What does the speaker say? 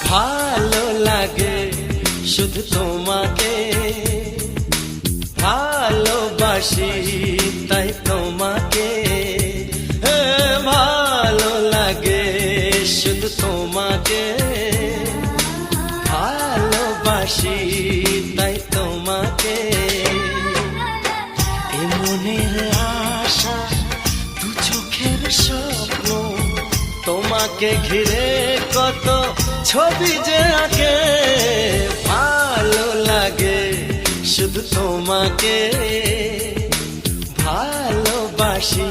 ভালো লাগে শুধু তোমাকে, ভালোবাসি তাই তোমাকে। ভালো লাগে শুধু তোমাকে, ভালোবাসি তাই তোমাকে। এ মনের আশা দু চোখের স্বপ্ন, তোমাকে ঘিরে কত ছবি যে আঁকে। ভালো লাগে শুধু তোমাকে, ভালোবাসি